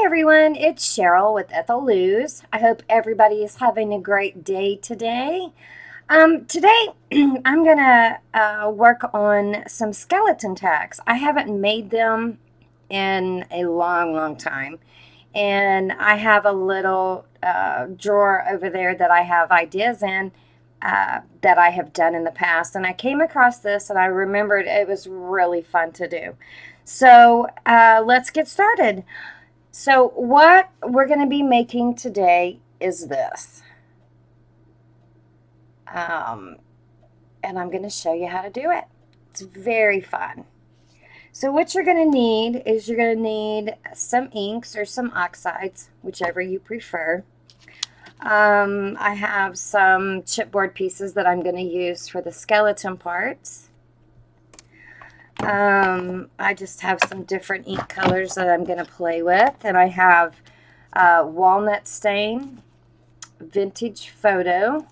everyone, it's Cheryl with Ethel Luz. I hope everybody is having a great day today. Today I'm gonna work on some skeleton tags. I haven't made them in a long time, and I have a little drawer over there that I have ideas in that I have done in the past, and I came across this and I remembered it was really fun to do. So let's get started. So what we're going to be making today is this. And I'm going to show you how to do it. It's very fun. So what you're going to need is you're going to need some inks or some oxides, whichever you prefer. I have some chipboard pieces that I'm going to use for the skeleton parts. I just have some different ink colors that I'm going to play with, and I have walnut stain, vintage photo,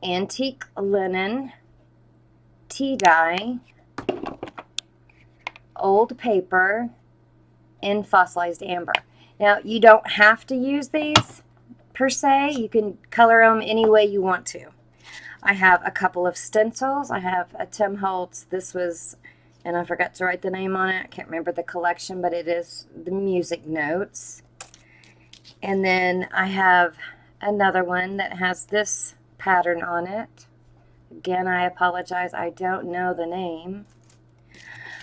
antique linen, tea dye, old paper, and fossilized amber. Now, you don't have to use these per se. You can color them any way you want to. I have a couple of stencils. I have a Tim Holtz. This was, and I forgot to write the name on it. I can't remember the collection, but it is the music notes. And then I have another one that has this pattern on it. Again, I apologize. I don't know the name.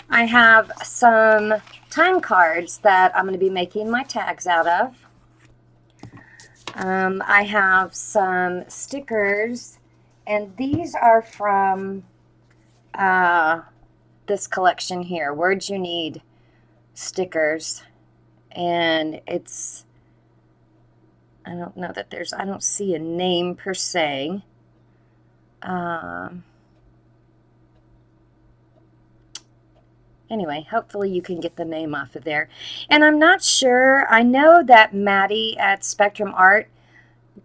I have some time cards that I'm going to be making my tags out of. I have some stickers. And these are from this collection here, Words You Need stickers. And it's, I don't know that there's, I don't see a name per se. Anyway, hopefully you can get the name off of there. And I'm not sure, I know that MADI at Spectrum Art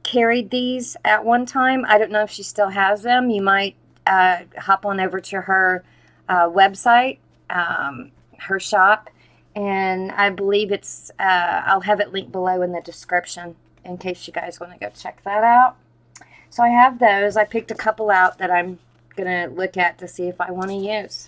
carried these at one time. I don't know if she still has them. You might hop on over to her website, her shop, and I believe it's, I'll have it linked below in the description in case you guys want to go check that out. So I have those. I picked a couple out that I'm going to look at to see if I want to use.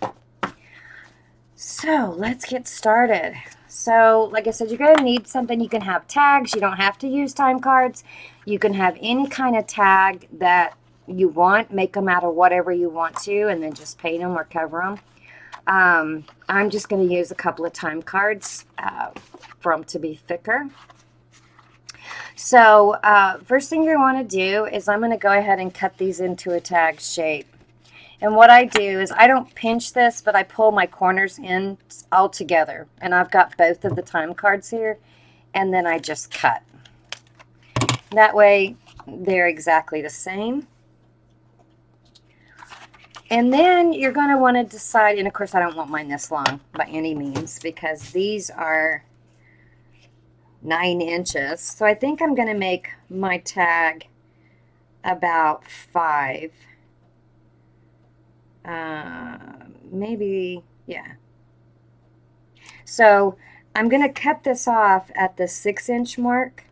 So let's get started. So like I said, you're going to need something. You can have tags. You don't have to use time cards. You can have any kind of tag that you want. Make them out of whatever you want to, and then just paint them or cover them. I'm just going to use a couple of time cards for them to be thicker. So first thing you want to do is I'm going to go ahead and cut these into a tag shape. And what I do is I don't pinch this, but I pull my corners in all together. And I've got both of the time cards here, and then I just cut. That way they're exactly the same. And then you're going to want to decide, and of course I don't want mine this long by any means, because these are 9 inches. So I think I'm going to make my tag about 5. Maybe, yeah. So I'm going to cut this off at the 6-inch mark,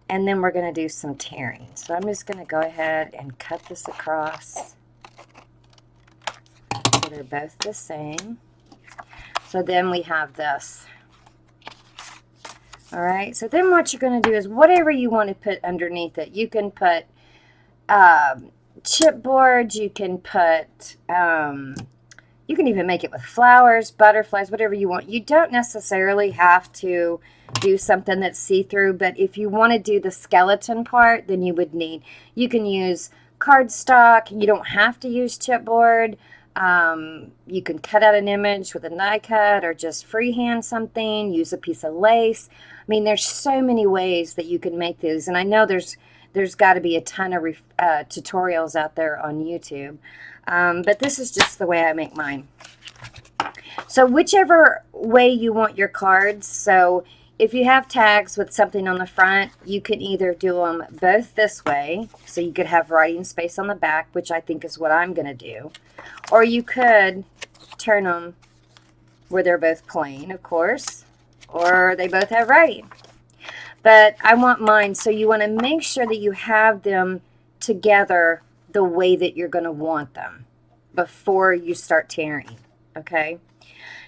and then we're going to do some tearing. So I'm just going to go ahead and cut this across so they're both the same. So then we have this. All right, so then what you're going to do is whatever you want to put underneath it. You can put chipboard, you can put, you can even make it with flowers, butterflies, whatever you want. You don't necessarily have to do something that's see-through, but if you want to do the skeleton part, then you would need, you can use cardstock. You don't have to use chipboard. You can cut out an image with a die cut or just freehand something, use a piece of lace. I mean, there's so many ways that you can make these, and I know there's got to be a ton of tutorials out there on YouTube. But this is just the way I make mine. So whichever way you want your cards, so if you have tags with something on the front, you can either do them both this way, so you could have writing space on the back, which I think is what I'm going to do. Or you could turn them where they're both plain, of course, or they both have writing. But I want mine, so you want to make sure that you have them together the way that you're going to want them before you start tearing, okay?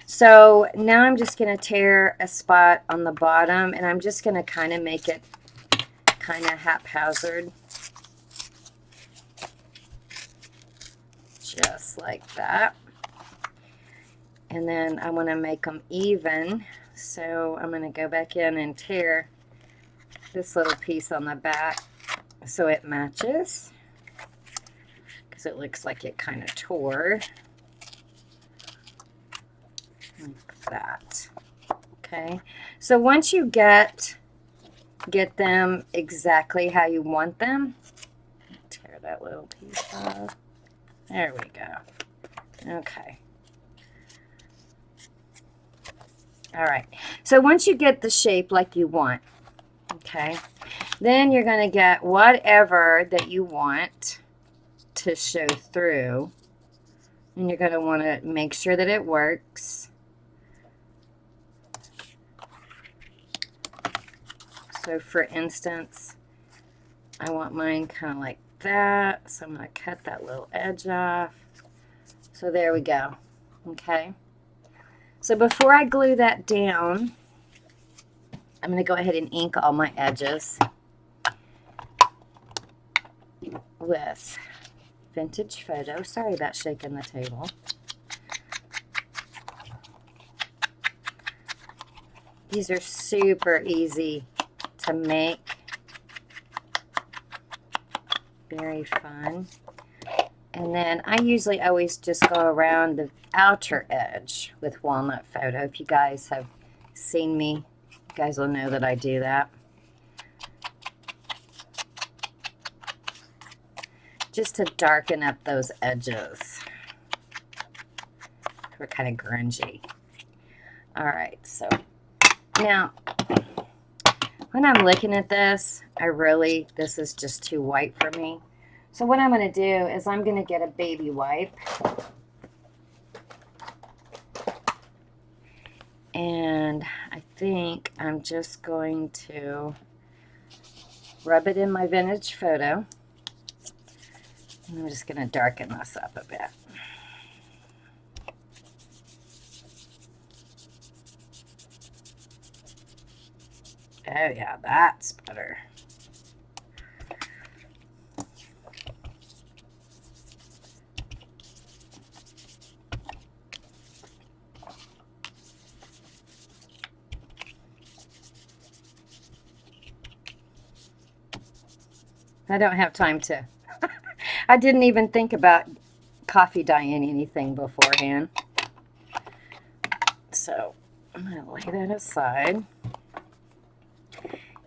So now I'm just going to tear a spot on the bottom, and I'm just going to kind of make it kind of haphazard. Just like that. And then I want to make them even. So I'm going to go back in and tear this little piece on the back so it matches. Because it looks like it kind of tore. Like that. Okay. So once you get them exactly how you want them, tear that little piece off. There we go. Okay. All right. So once you get the shape like you want, okay, then you're going to get whatever that you want to show through. And you're going to want to make sure that it works. So for instance, I want mine kind of like that. So I'm going to cut that little edge off. So there we go. Okay. So before I glue that down, I'm going to go ahead and ink all my edges with Vintage Photo. Sorry about shaking the table. These are super easy to make. Very fun. And then I usually always just go around the outer edge with Walnut Photo. If you guys have seen me, you guys will know that I do that. Just to darken up those edges. They're kind of grungy. All right, so now when I'm looking at this, this is just too white for me. So what I'm going to do is I'm going to get a baby wipe. And I think I'm just going to rub it in my Vintage Photo. And I'm just going to darken this up a bit. Oh yeah, that's better. I don't have time to. I didn't even think about coffee dyeing anything beforehand. So I'm going to lay that aside.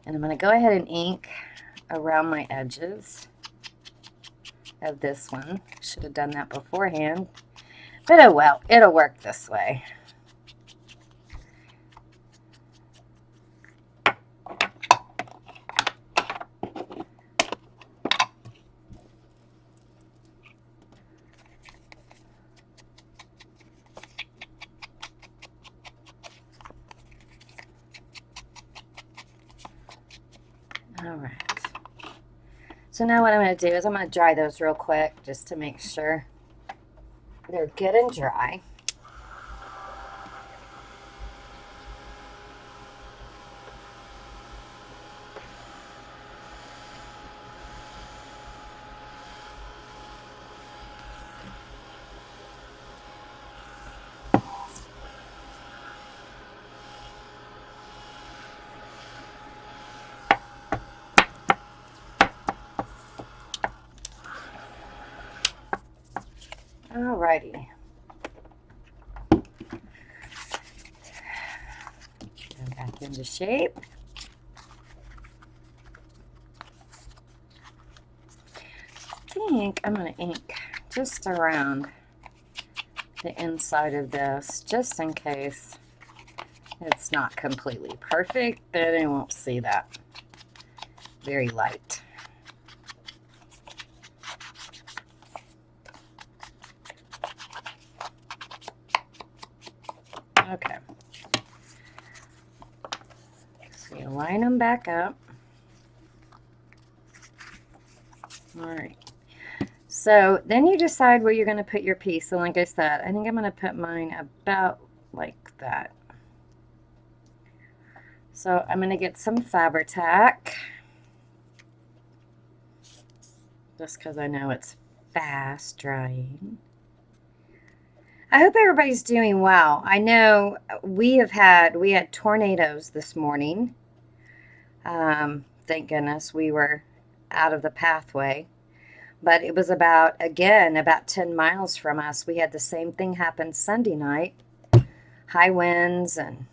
And I'm going to go ahead and ink around my edges of this one. Should have done that beforehand. But oh well, it'll work this way. All right. So now what I'm going to do is I'm going to dry those real quick just to make sure they're good and dry. Alrighty. Go back into shape. I think I'm going to ink just around the inside of this, just in case it's not completely perfect, then you won't see that. Very light. Okay. So you line them back up. All right. So then you decide where you're going to put your piece. And like I said, I think I'm going to put mine about like that. So I'm going to get some Fabri-Tac, just because I know it's fast drying. I hope everybody's doing well. I know we had tornadoes this morning. Thank goodness we were out of the pathway. But it was about 10 miles from us. We had the same thing happen Sunday night. High winds and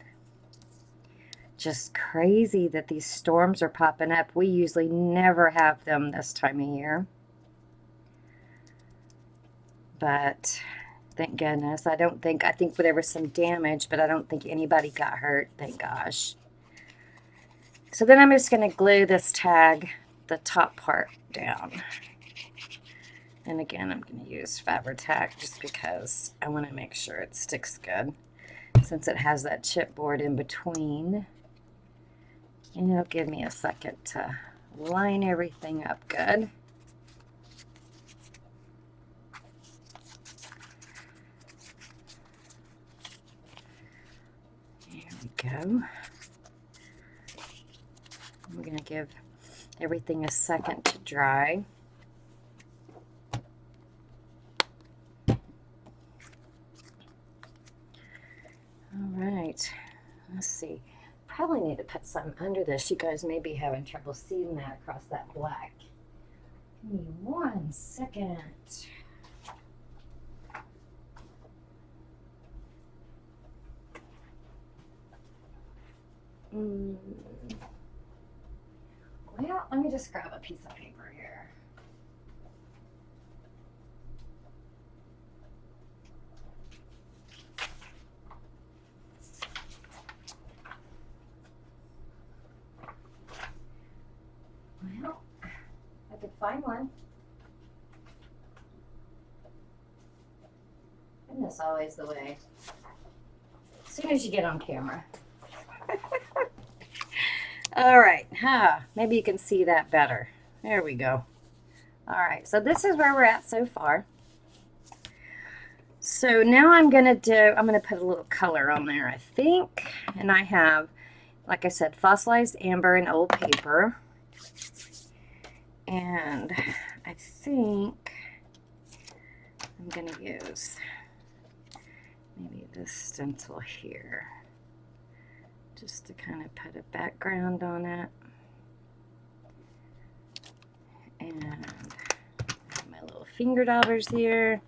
just crazy that these storms are popping up. We usually never have them this time of year. But thank goodness. I think there was some damage, but I don't think anybody got hurt. Thank gosh. So then I'm just going to glue this tag, the top part, down. And again, I'm going to use Fabri-Tac just because I want to make sure it sticks good, since it has that chipboard in between. And it'll give me a second to line everything up good. There we go. We're going to give everything a second to dry. All right, let's see. Probably need to put some under this. You guys may be having trouble seeing that across that black. Give me 1 second. Well, let me just grab a piece of paper here. Well, I could find one. Isn't this always the way? As soon as you get on camera. All right, maybe you can see that better. There we go. All right, so this is where we're at so far. So now I'm gonna put a little color on there, I think. And I have, like I said, fossilized amber and old paper. And I think I'm gonna use maybe this stencil here, just to kind of put a background on it. And my little finger daubers here.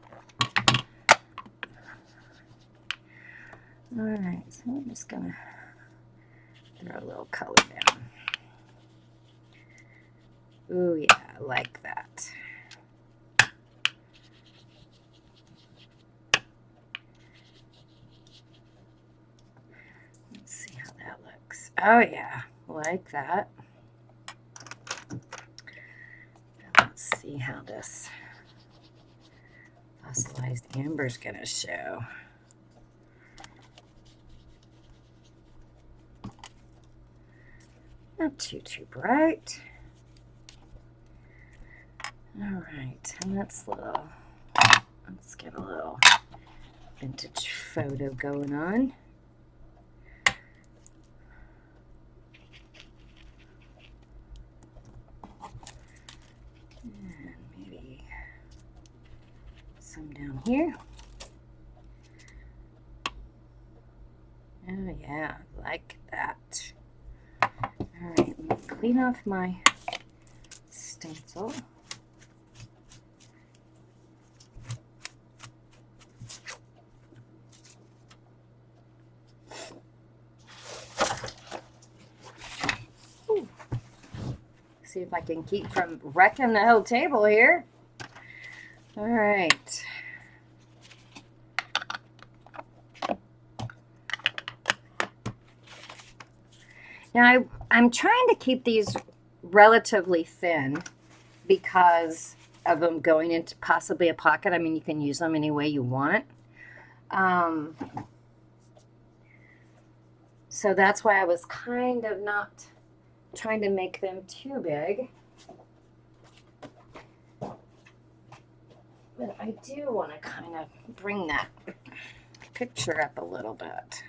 All right, so I'm just gonna throw a little color down. Ooh, yeah, I like that. Let's see how that looks. Oh, yeah, like that. Let's see how this fossilized amber is going to show. Not too bright. All right, and let's get a little vintage photo going on. And maybe some down here. Oh yeah, like that. All right, let me clean off my stencil. See if I can keep from wrecking the whole table here. All right. Now I'm trying to keep these relatively thin because of them going into possibly a pocket. I mean, you can use them any way you want. So that's why I was kind of not trying to make them too big. But I do want to kind of bring that picture up a little bit.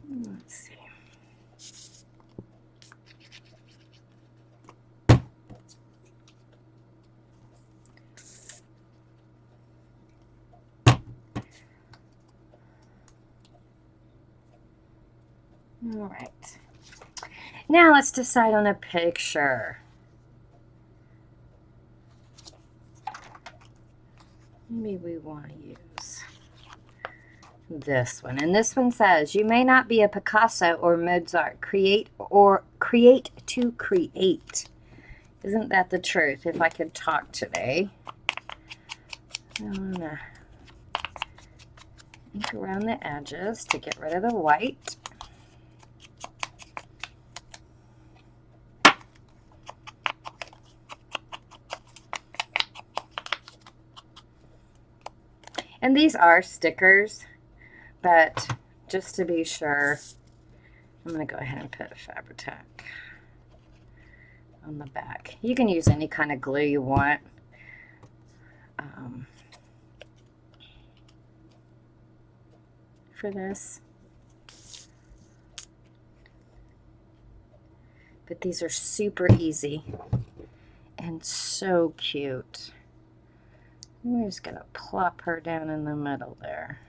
Let's see. All right. Now let's decide on a picture. Maybe we want to use this one. And this one says, you may not be a Picasso or Mozart. Create to create. Isn't that the truth? If I could talk today. I'm gonna ink around the edges to get rid of the white. And these are stickers, but just to be sure, I'm going to go ahead and put a Fabri-Tac on the back. You can use any kind of glue you want. For this. But these are super easy and so cute. I'm just going to plop her down in the middle there.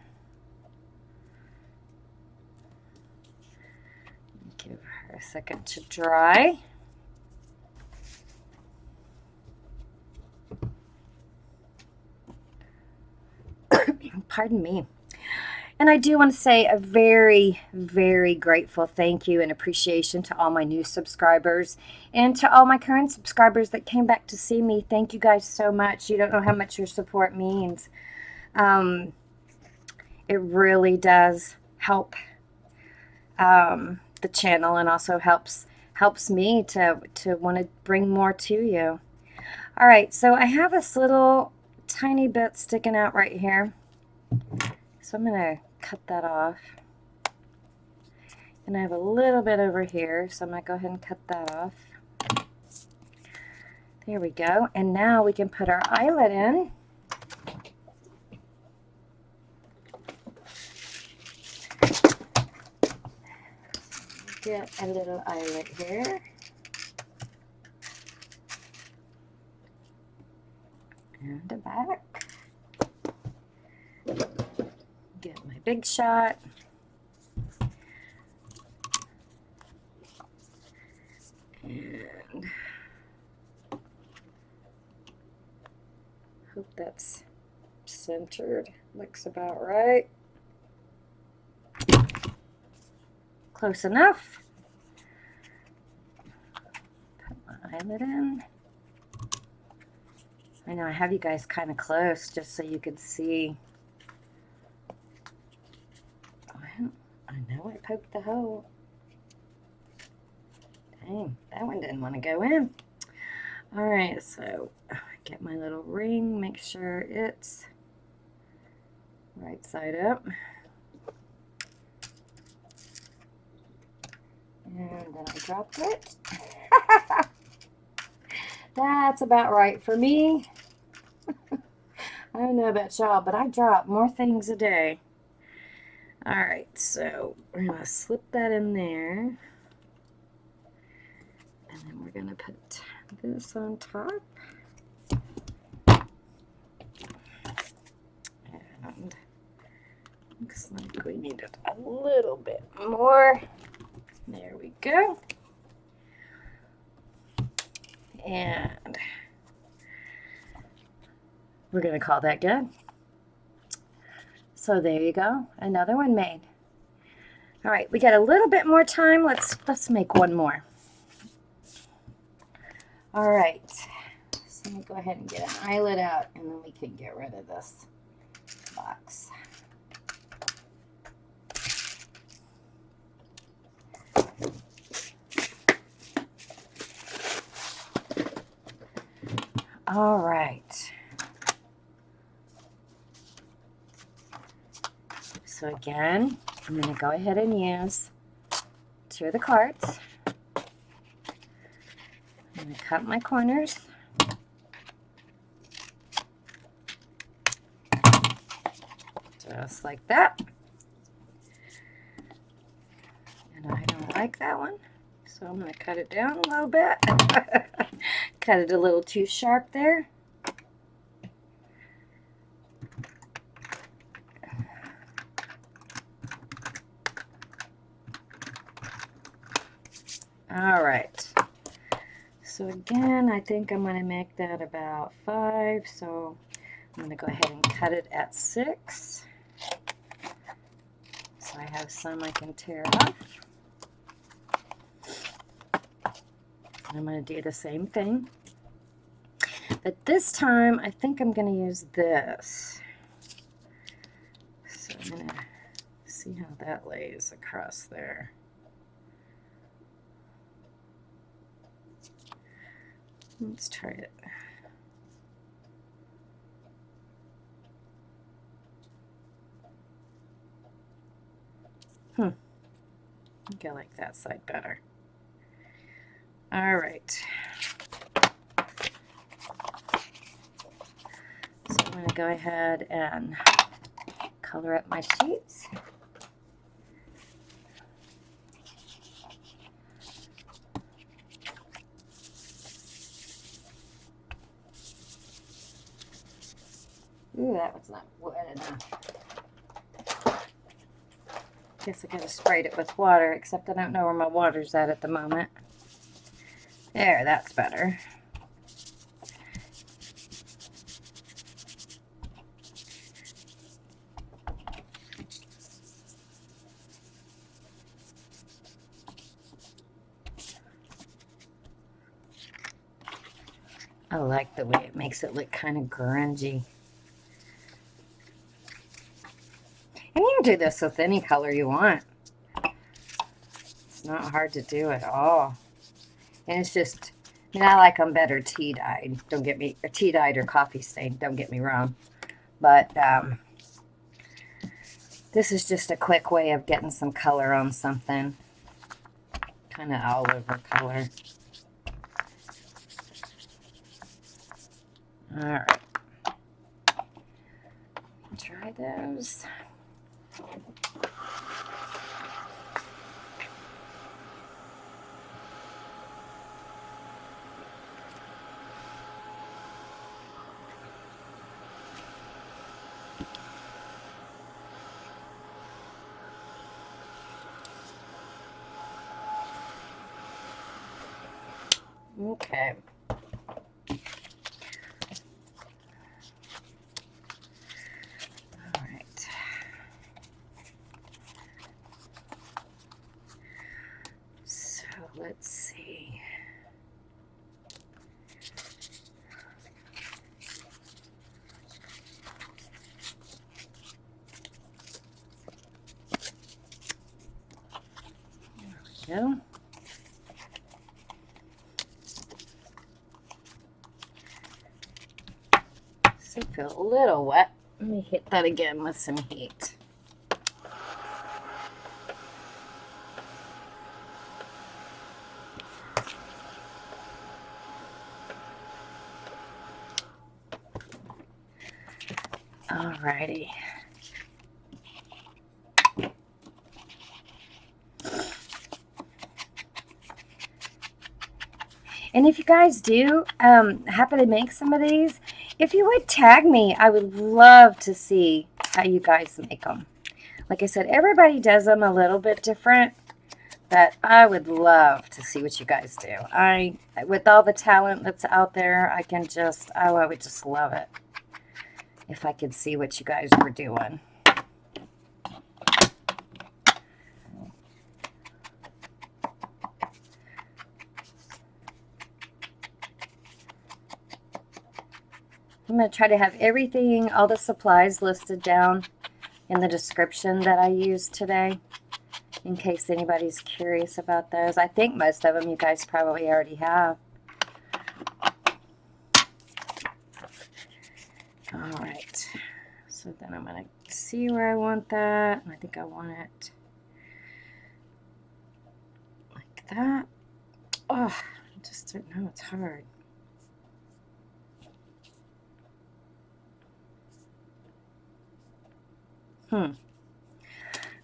Give her a second to dry. Pardon me. And I do want to say a very, very grateful thank you and appreciation to all my new subscribers and to all my current subscribers that came back to see me. Thank you guys so much. You don't know how much your support means. It really does help the channel, and also helps me to want to bring more to you. All right, so I have this little tiny bit sticking out right here. So I'm going to cut that off. And I have a little bit over here, so I'm going to go ahead and cut that off. There we go. And now we can put our eyelet in. Get a little eyelet here. And the back. Get my big shot. And hope that's centered. Looks about right. Close enough. Put my eyelet in. I know I have you guys kind of close just so you could see. Well, I know I poked the hole. Dang, that one didn't want to go in. All right, so get my little ring, make sure it's right side up. And then I dropped it. That's about right for me. I don't know about y'all, but I drop more things a day. All right, so we're going to slip that in there. And then we're going to put this on top. And looks like we needed a little bit more. There we go. And we're going to call that good. So there you go. Another one made. All right, we got a little bit more time. Let's make one more. All right. So let me go ahead and get an eyelet out, and then we can get rid of this box. All right. So again, I'm going to go ahead and use 2 of the cards. I'm going to cut my corners. Just like that. And I don't like that one, so I'm going to cut it down a little bit. Cut it a little too sharp there. All right. So again, I think I'm going to make that about 5, so I'm going to go ahead and cut it at 6. So I have some I can tear off. I'm going to do the same thing. But this time, I think I'm going to use this. So I'm going to see how that lays across there. Let's try it. I think I like that side better. All right. So I'm going to go ahead and color up my sheets. Ooh, that was not wet enough. Guess I gotta spray it with water, except I don't know where my water's at the moment. There, that's better. I like the way it makes it look kind of grungy. And you can do this with any color you want. It's not hard to do at all. And it's just, I mean, I like them better tea-dyed. Don't get me, or tea-dyed or coffee stained, don't get me wrong. But this is just a quick way of getting some color on something. Kind of all over color. All right. Try those. Okay. All right. So let's see. There we go. I feel a little wet. Let me hit that again with some heat. Alrighty. And if you guys do happen to make some of these, if you would tag me, I would love to see how you guys make them. Like I said, everybody does them a little bit different, but I would love to see what you guys do. With all the talent that's out there, I would just love it if I could see what you guys were doing. I'm going to try to have everything, all the supplies listed down in the description that I used today, in case anybody's curious about those. I think most of them you guys probably already have. All right. So then I'm going to see where I want that. I think I want it like that. Oh, I just don't know. It's hard.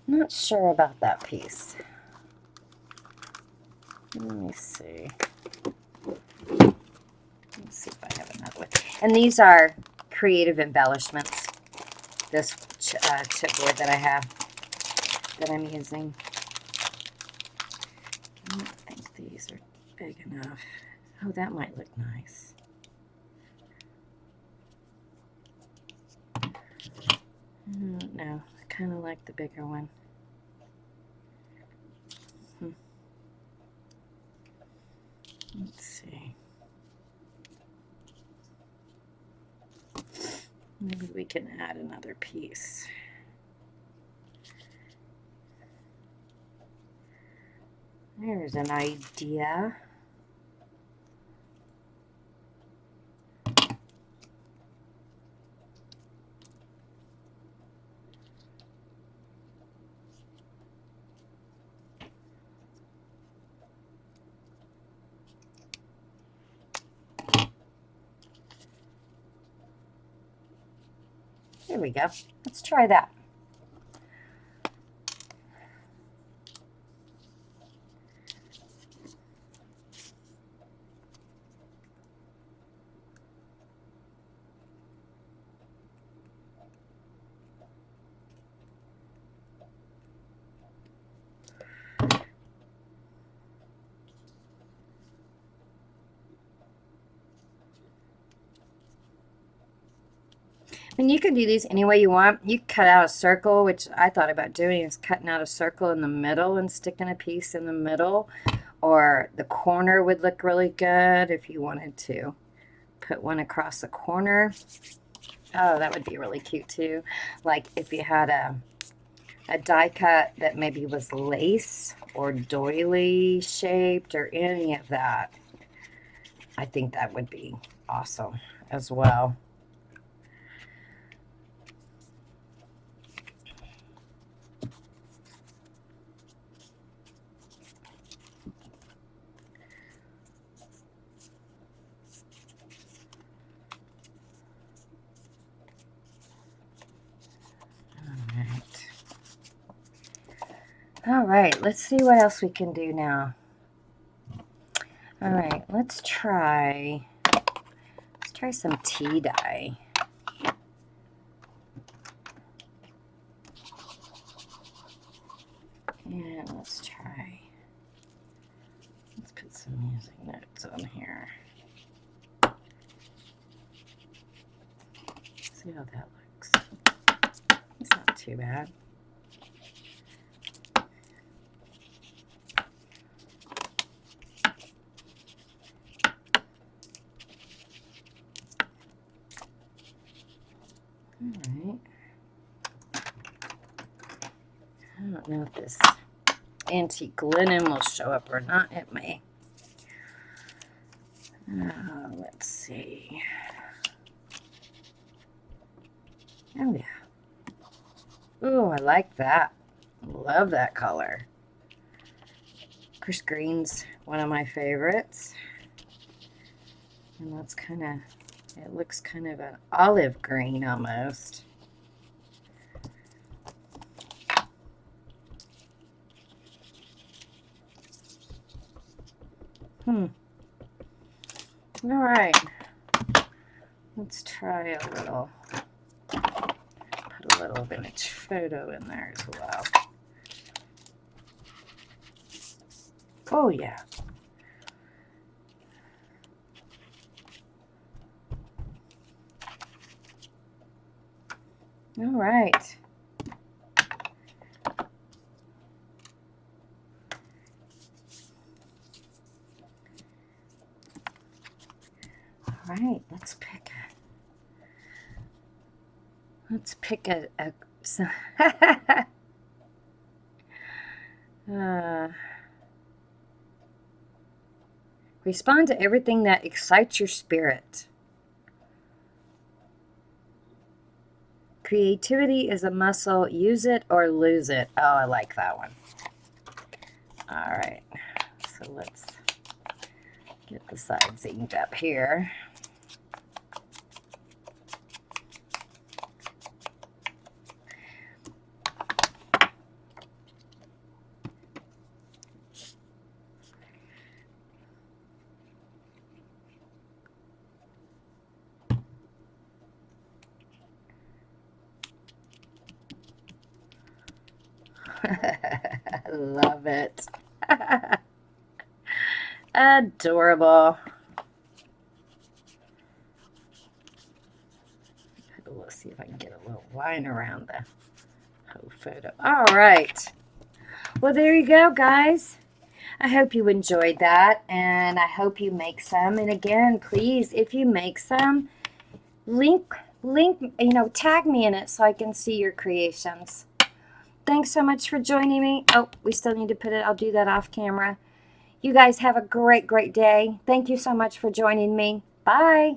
Not sure about that piece. Let me see. Let's see if I have another one. And these are creative embellishments. This chipboard that I have, that I'm using. I don't think these are big enough. Oh, that might look nice. I don't know. I kind of like the bigger one. Let's see. Maybe we can add another piece. There's an idea. There we go. Let's try that. And you can do these any way you want. You cut out a circle, which I thought about doing, is cutting out a circle in the middle and sticking a piece in the middle. Or the corner would look really good if you wanted to put one across the corner. Oh, that would be really cute too. Like if you had a die cut that maybe was lace or doily shaped or any of that. I think that would be awesome as well. All right, let's see what else we can do now. All right, let's try some tea dye. And let's put some music notes on here. See how that looks. It's not too bad. Alright. I don't know if this antique linen will show up or not. It may. Let's see. Oh, yeah. Oh, I like that. Love that color. Of course, green's one of my favorites. And that's kind of, it looks kind of an olive green almost. All right. Let's try a little, put a little vintage photo in there as well. Oh, yeah. All right. All right, let's pick a respond to everything that excites your spirit. Creativity is a muscle. Use it or lose it. Oh, I like that one. All right. So let's get the sides inked up here. Love it. Adorable. Let's see if I can get a little line around the whole photo. All right. Well, there you go, guys. I hope you enjoyed that, and I hope you make some. And again, please, if you make some, tag me in it so I can see your creations. Thanks so much for joining me. Oh, we still need to put it. I'll do that off camera. You guys have a great, great day. Thank you so much for joining me. Bye.